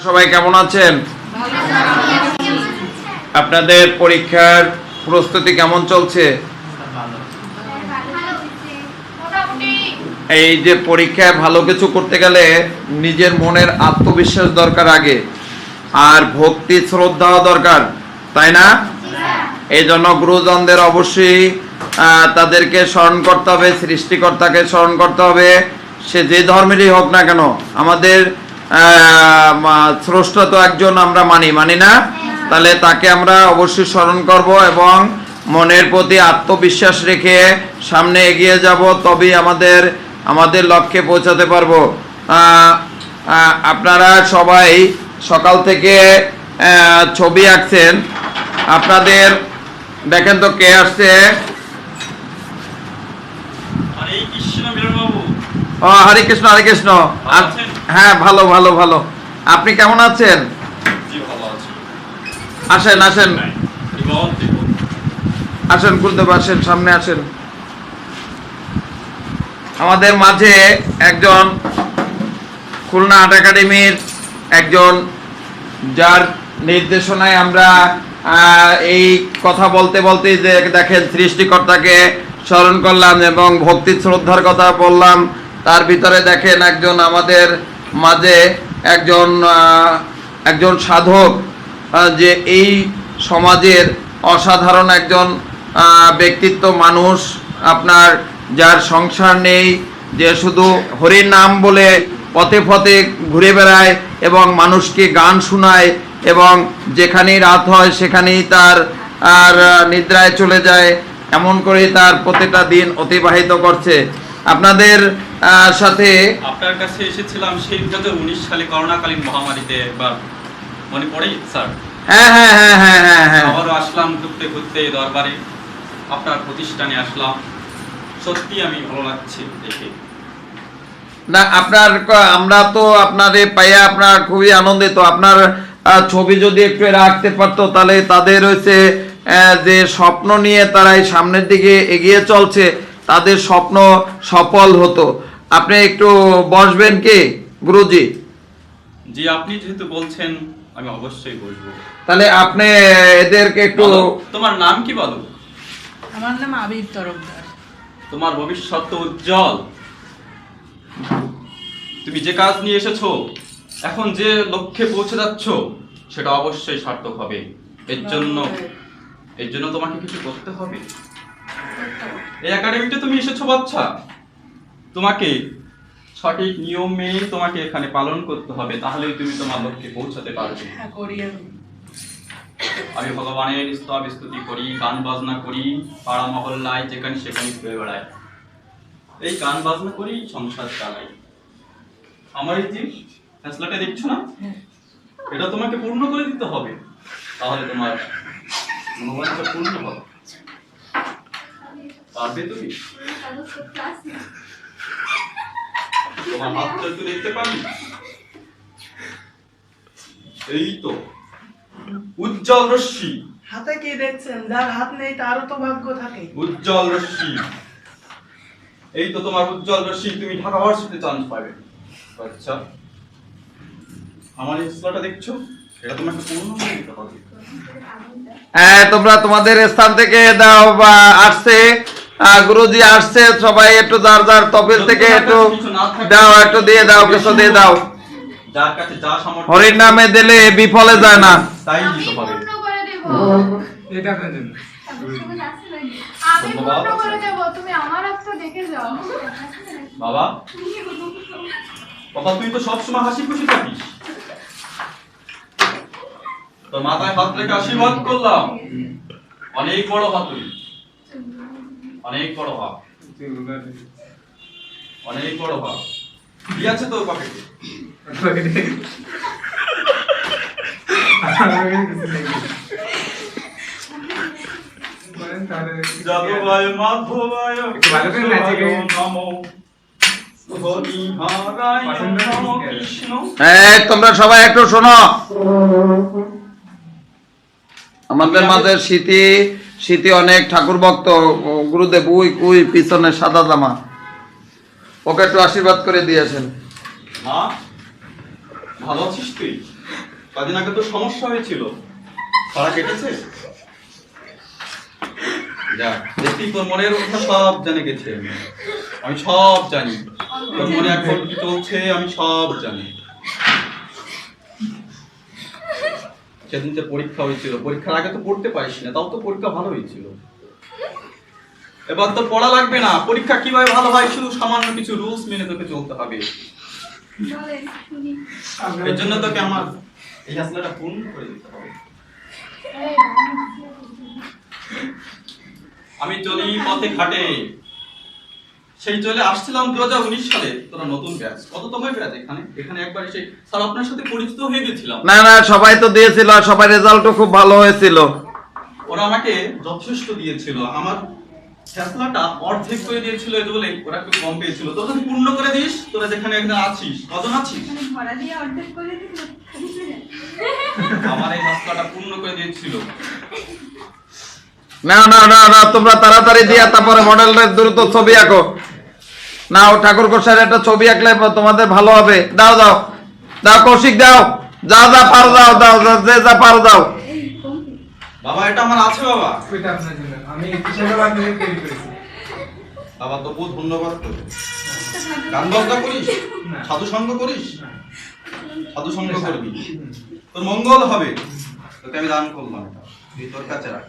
সবাই কেমন আছেন? আপনাদের পরীক্ষার প্রস্তুতি কেমন চলছে? এই যে পরীক্ষায় ভালো কিছু করতে গেলে নিজের মনের আত্মবিশ্বাস দরকার আগে, আর ভক্তি শ্রদ্ধাও দরকার, তাই না? এই জন্য গুরুজনদের অবশ্যই তাদেরকে স্মরণ করতে হবে, সৃষ্টিকর্তাকে স্মরণ করতে হবে। সে যে ধর্মেরই হোক না কেন, আমাদের স্রষ্টা তো একজন, আমরা মানি না? তাহলে তাকে আমরা অবশ্যই স্মরণ করব এবং মনের প্রতি আত্মবিশ্বাস রেখে সামনে এগিয়ে যাব, তবেই আমাদের লক্ষ্যে পৌঁছাতে পারবো। আপনারা সবাই সকাল থেকে ছবি আঁকছেন। আপনাদের দেখেন তো কে আসছে। হরে কৃষ্ণ, হরে কৃষ্ণ। হ্যাঁ, ভালো ভালো ভালো। আপনি কেমন আছেন? আসেন আসেন আসেন, গুরুদেব আসেন, সামনে আসেন। আমাদের মাঝে একজন খুলনা আর্ট একাডেমির একজন, যার নির্দেশনায় আমরা এই কথা বলতে বলতে যে দেখেন সৃষ্টিকর্তাকে স্মরণ করলাম এবং ভক্তি শ্রদ্ধার কথা বললাম, তার ভিতরে দেখেন একজন আমাদের মাঝে একজন সাধক, যে এই সমাজের অসাধারণ একজন ব্যক্তিত্ব মানুষ, আপনার যার সংসার নেই, যে শুধু হরির নাম বলে পথে পথে ঘুরে বেড়ায় এবং মানুষকে গান শোনায়, এবং যেখানেই রাত হয় সেখানেই তার নিদ্রায় চলে যায়, এমন করে তার প্রতিটা দিন অতিবাহিত করছে। আপনাদের সাথে আপনার কাছে এসেছিলাম সেই 2019 সালে করোনাকালীন মহামারীতে, একবার মনে পড়ে স্যার? হ্যাঁ হ্যাঁ হ্যাঁ হ্যাঁ হ্যাঁ হ্যাঁ আবারও আসলাম ঘুরতে ঘুরতে দরবারে, আপনার প্রতিষ্ঠানে আসলাম। সত্যি আমি ভালো লাগছে দেখে। না, আমরা তো আপনাদের পাইয়া আপনার খুবই আনন্দিত। আপনার ছবি যদি একটু রাখতে পারতো, তাহলে তাদের হচ্ছে যে স্বপ্ন নিয়ে তারা এই সামনের দিকে এগিয়ে চলছে, তাদের স্বপ্ন সফল হতো। আপনি একটু বসবেন কি গুরুজি? জি, আপনি যেহেতু বলছেন আমি অবশ্যই বসবো। তাহলে আপনি এদেরকে একটু। তোমার নাম কি বলো? আমার নাম আবির তরফদার। তোমার ভবিষ্যৎ তো উজ্জ্বল। তুমি যে কাজ নিয়ে এসেছো, এখন যে লক্ষ্যে পৌঁছে যাচ্ছ, সেটা অবশ্যই সার্থক হবে। এর জন্য তোমাকে কিছু করতে হবে। এই একাডেমিতে তুমি এসেছো বাচ্চা, তোমাকে সঠিক নিয়ম মেনে তোমাকে এখানে পালন করতে হবে, তাহলেই তুমি তোমার লক্ষ্যে পৌঁছাতে পারবে। আমি ভগবানের স্তব স্তুতি করি, গান বাজনা করি, পাড়া মহল্লায় যেখানে সেখানে ঘুরে বেড়াই, এই গান বাজনা করি, সংসার চালাই। আমার এই যে ফেসলাটা দেখছো না, এটা তোমাকে পূর্ণ করে দিতে হবে, তাহলে তোমার মনোবাঞ্ছা পূর্ণ হবে। পারবে তুমি? তোমার হাতটা একটু দেখতে পারি? এই তো উজ্জ্বল রশ্মি। হাতে কি দেখছেন? যার হাত নেই তারও তো ভাগ্য থাকে। উজ্জ্বল রশ্মি, এই তো তোমার উজ্জ্বল রশ্মি, তুমি ঢাকা ভার্সিটিতে চান্স পাবে। আচ্ছা, আমার এই স্লটটা দেখছো, এটা তোমাকে পূর্ণ করে দিতে হবে। হ্যাঁ, তোমরা তোমাদের স্থান থেকে দাও, বা আসছে গুরুজি আসছে, সবাই একটু যার যার তফিল থেকে একটু দাও, একটু দিয়ে দাও, কিছু দিয়ে দাও। যার কাছে যা সামর্থ্য, হরির নামে দিলে বিফলে যায় না, তাই দিতে হবে। এটা দেন। আমি পূর্ণ করে দেব, তুমি আমার হাতটা দেখে যাও। বাবা, বাবা তুই তো সবসময় হাসি খুশি থাকিস, তোর মাথায় হাত রেখে আশীর্বাদ করলাম। অনেক বড় হাত, তুই অনেক বড় হাত, অনেক বড় হাত। কি আছে তোর পকেটে? যাদবায় মাধবায় নমো, হরিহরায় নমো কৃষ্ণ। তোমরা সবাই একটু শোনো। আমাদের মাঝে স্মৃতি অনেক ঠাকুর ভক্ত। গুরুদেব ওই পিছনে সাদা জামা, ওকে একটু আশীর্বাদ করে দিয়েছেন। মা, ভালো আছিস তুই? কদিন আগে তো সমস্যা হয়েছিল, পাড়া কেটেছে। যা দেখি তোর মনের কথা সব জেনে গেছে, আমি সব জানি তোর মনে এখন কি চলছে, আমি সব জানি। সেদিন যে পরীক্ষা হয়েছিল, পরীক্ষার আগে তো পড়তে পারিস না, তাও তো পরীক্ষা ভালো হয়েছিল। এবার তো পড়া লাগবে না, পরীক্ষা কিভাবে ভালো হয় শুধু সামান্য কিছু রুলস মেনে তোকে চলতে হবে। এর জন্য তোকে আমার এই হাসলাটা পূর্ণ করে দিতে হবে। আমি চলি পথে ঘাটে, সেই চলে আসছিলাম 2019 সালে। তোরা নতুন ব্যাচ, কততম ব্যাচ? এখানে একবার এসে স্যার আপনার সাথে পরিচিত হয়ে গেছিলাম। না না, সবাই তো দিয়েছিল, আর সবাই রেজাল্টও খুব ভালো হয়েছিল। ওরা আমাকে যথেষ্ট দিয়েছিল, আমার ফেসলাটা অর্ধেক করে দিয়েছিল, এই বলে ওরা একটু কম পেয়েছিল। তোরা যদি পূর্ণ করে দিস, তোরা যেখানে একজন আছিস, কজন আছিস, আমার এই ফেসলাটা পূর্ণ করে দিয়েছিল। না না না না, তোমরা তাড়াতাড়ি দিয়া তারপরে মডেলের দ্রুত ছবি আঁকো। নাও ঠাকুর গোসাইয়ের একটা ছবি আঁকলে তোমাদের ভালো হবে। দাও দাও দাও, কৌশিক দাও, যা যা পারো দাও, দাও যে যা পারো দাও। বাবা এটা আমার আছে বাবা। এটা আপনার জন্য আমি কিসের বাদ দিয়ে তৈরি করেছি। বাবা তো বহুত ধন্যবাদ তোকে। গান বাজনা করিস, সাধু সঙ্গ করিস, সাধু সঙ্গ করবি, তোর মঙ্গল হবে। তোকে আমি দান করলাম, তুই তোর কাছে রাখ।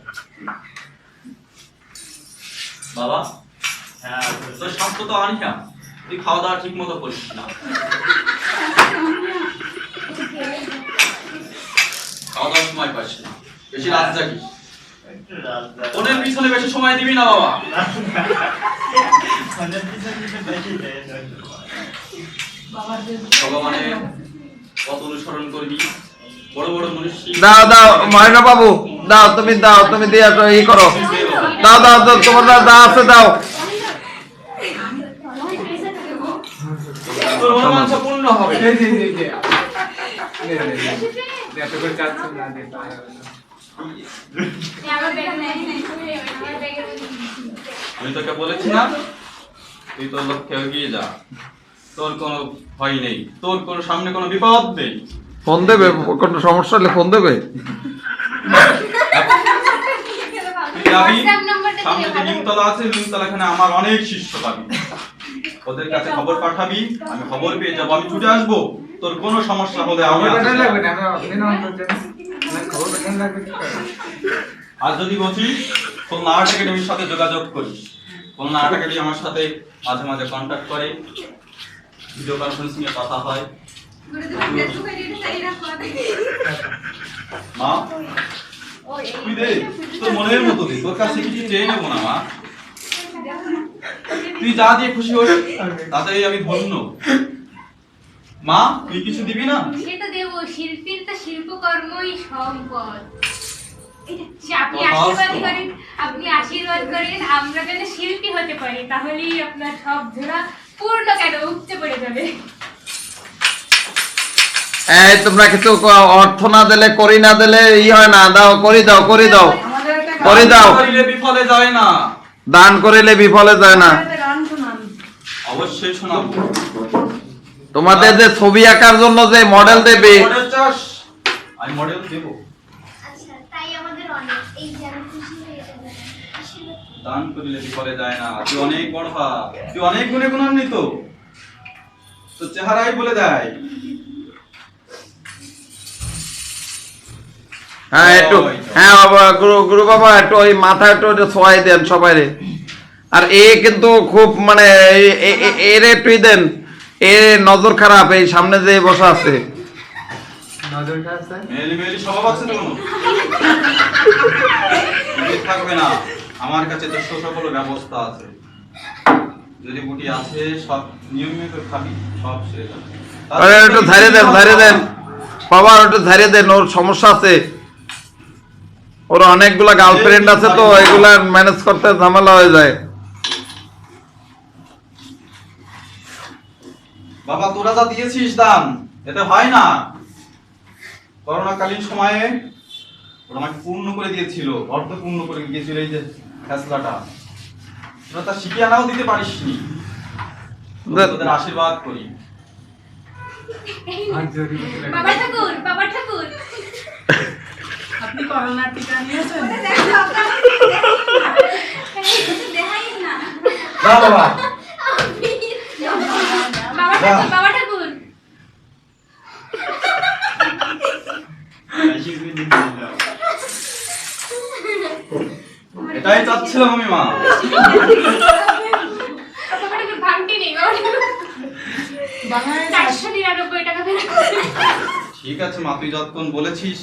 বাবা হ্যাঁ, তোর স্বাস্থ্য তো আনিয়া, তুই খাওয়া দাওয়া ঠিক মতো করিস না, খাওয়া দাওয়ার সময় পাস না, বেশি রাত জাগিস, ওদের পিছনে বেশি সময় দিবি না বাবা। ভগবানের পথ অনুসরণ করবি, বড় বড় মনীষী। দাও দাও মহেন্দ্র বাবু, দাও তুমি, দাও তুমি দিয়ে ই করো, দাও দাও দাও, তোমার যা আছে দাও। তোর মনোবাঞ্ছা পূর্ণ হবে। এই যে এত করে চাচ্ছেন না দিয়ে পাওয়া যাবে না। আমি তোকে বলেছি না, তুই তোর লক্ষ্যে এগিয়ে যা, তোর কোনো ভয় নেই, তোর কোনো সামনে কোনো বিপদ নেই। ফোন দেবে, কোনো সমস্যা হলে ফোন দেবে। তুই যাবি, সামনে যে নিমতলা আছে, নিমতলা এখানে আমার অনেক শিষ্য পাবি, ওদের কাছে খবর পাঠাবি, আমি খবর পেয়ে যাবো, আমি ছুটে আসবো। তোর কোনো সমস্যা হলে আমি খবর আছি। পাঠানো লাগবে না, আমি আপনি না অন্তর জানেন খবর পাঠানো লাগবে কি করে? আর যদি বলছিস খুলনা আর্ট একাডেমির সাথে যোগাযোগ করিস, খুলনা আর্ট একাডেমি আমার সাথে মাঝে মাঝে কন্ট্যাক্ট করে, ভিডিও কনফারেন্সিং এ কথা হয়। মা তুই দে, তোর মনের মতো দে, তোর কাছে কিছু চেয়ে নেবো না মা, তুই যা দিয়ে খুশি হোস তাতেই আমি ধন্য। মা তুই কিছু দিবি না? সেটা দেব, শিল্পীর তো শিল্পকর্মই সম্পদ। আপনি বাবা, আশীর্বাদ বাবা। করেন, আপনি আশীর্বাদ করেন আমরা যেন শিল্পী হতে পারি, তাহলেই আপনার সব ঝোড়া পূর্ণ কেন উপচে পড়ে যাবে। এই তোমরা কিছু অর্থ না দিলে, করি না দিলে ই হয় না। দাও, করি দাও, করি দাও, আমাদের একটা করে দাও। করিলে বিফলে যায় না, দান করিলে বিফলে যায় না। একটা গান শোনান। অবশ্যই শোনাবো। তোমাদের যে ছবি আঁকার জন্য যে মডেল দেবে, মডেল চাস, আমি মডেল দেবো। আচ্ছা তাই আমাদের অনেক এই যে আমি খুশি হয়ে যাবো আশীর্বাদ দান করিলে বিফলে যায় না, তুই অনেক বড় হা, তুই অনেক গুণে গুণান্বিত, তোর চেহারাই বলে দেয়। হ্যাঁ একটু, হ্যাঁ বাবা, গুরু বাবা একটু ওই মাথা একটু ছোঁয়াই দেন সবাই রে। আর এ কিন্তু খুব মানে এর একটু দেন, এ নজর খারাপ, এই সামনে যে বসা আছে। নজরটা আছে মেলি মেলি স্বভাব আছে তো কোনো থাকবে না, আমার কাছে তো সকল ব্যবস্থা আছে, যদি বুটি আছে সব নিয়মিত খাবি, সব সেরে যাবে। আরে একটু ধারে দেন, ধারে দেন বাবা, একটু ধারে দেন, ওর সমস্যা আছে, ওর অনেকগুলা গার্লফ্রেন্ড আছে তো, এগুলা ম্যানেজ করতে ঝামেলা হয়ে যায়। বাবা তোরা যা দিয়েছিস দান, এতে হয় না। করোনাকালীন সময়ে ওরা আমাকে পূর্ণ করে দিয়েছিল, অর্ধ পূর্ণ করে দিয়েছিল এই যে ফেসলাটা, তোরা তা শিখিয়ে নাও দিতে পারিসনি, তোদের আশীর্বাদ করি। আর জরি বাবা ঠাকুর, বাবা ঠাকুর করোনার টিকা নিয়েছেন? দাও বাবা বাবা ঠাকুর এটাই চাচ্ছিলাম আমি মা। বাবা ঠাকুর ভাঙটি নেই, বাবা ঠাকুর বাংলায় 499 টাকা ফেরত। ঠিক আছে মা, তুই যতক্ষণ বলেছিস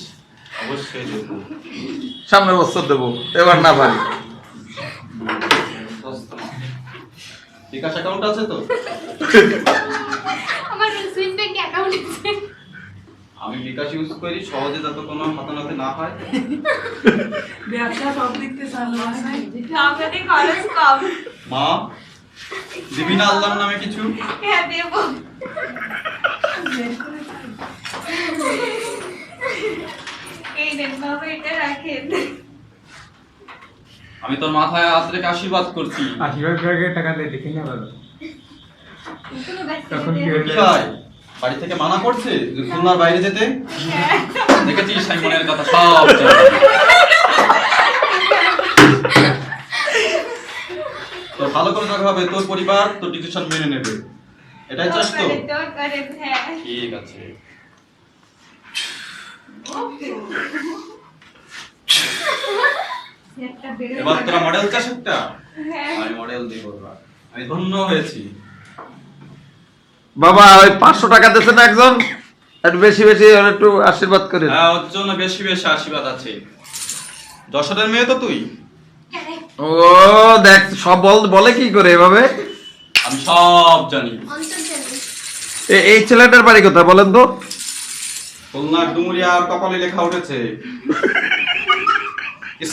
অবশ্যই দেবো। সামনের বছর দেবো, এবার না পারি। বিকাশ অ্যাকাউন্ট আছে তো? আমার সুইস ব্যাংক অ্যাকাউন্ট আছে। আমি বিকাশ ইউজ করি, সহজে যাতে কোনো হাতানাতে না হয়। ব্যবসা সব দিক থেকে চালু আছে। আমাদের খরচ কম। মা দিবি না আল্লাহর নামে কিছু? হ্যাঁ দেব। এই দেন বাবা, এটা রাখেন। আমি তোর মাথায় হাত রেখে আশীর্বাদ করছি। আশীর্বাদ করে টাকা দিয়ে দেখি না ভালো কোনো ব্যস্ত তখন নেই। কি কি হয়? বাড়ি থেকে মানা করছে যে খুলনার বাইরে যেতে? দেখেছিস সাইমনের কথা সব জানে। তোর ভালো করে দেখা হবে, তোর পরিবার তোর ডিসিশন মেনে নেবে, এটাই চাস তো? দোয়া করেন, হ্যাঁ। ঠিক আছে। একটা বেরো। এবার তোরা মডেল চাস একটা? হ্যাঁ। আমি মডেল দিব এবার। আমি ধন্য হয়েছি। বাবা ওই 500 টাকা দিয়েছে না একজন, একটু বেশি বেশি ওর একটু আশীর্বাদ করে। হ্যাঁ, ওর জন্য বেশি বেশি আশীর্বাদ আছে। যশোরের মেয়ে তো তুই? ও দেখ সব বলে কি করে এভাবে। আমি সব জানি। অন্তর্জামী। এই ছেলেটার বাড়ি কোথায় বলেন তো? খুলনার ডুমুরিয়ার কপালে লেখা উঠেছে,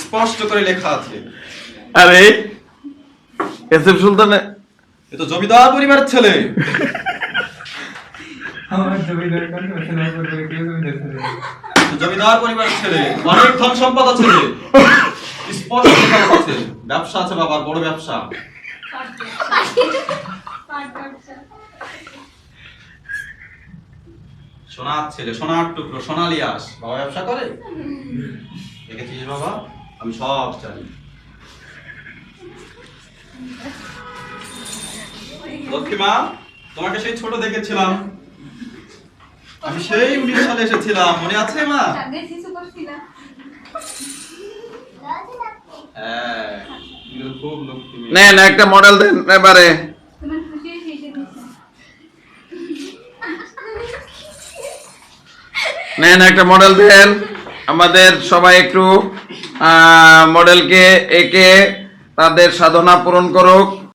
স্পষ্ট করে লেখা আছে। আরে এসএফ সুলতান এ তো জমিদার পরিবারের ছেলে। আমার জমিদার কাছে না করবে কেউ জমিদার ছেলে জমিদার পরিবারের ছেলে, অনেক ধন সম্পদ আছে, স্পষ্ট লেখা আছে। ব্যবসা আছে বাবার, বড় ব্যবসা। সোনার ছেলে, সোনার টুকরো, সোনালিয়াস। বাবা ব্যবসা করে, দেখেছিস বাবা? আমি সব জানি। লক্ষ্মীমা, তোমাকে সেই ছোট দেখেছিলাম, আমি সেই 19 সালে এসেছিলাম, মনে আছে মা? তাদের কিছু করছি না। হ্যাঁ, কিন্তু খুব লক্ষ্মী মেয়ে। নেন একটা মডেল দেন এবারে। তোমার খুশি হয়েছে এটা দিছে। নেন একটা মডেল দেন, আমাদের সবাই একটু মডেলকে এঁকে তাদের সাধনা পূরণ করুক।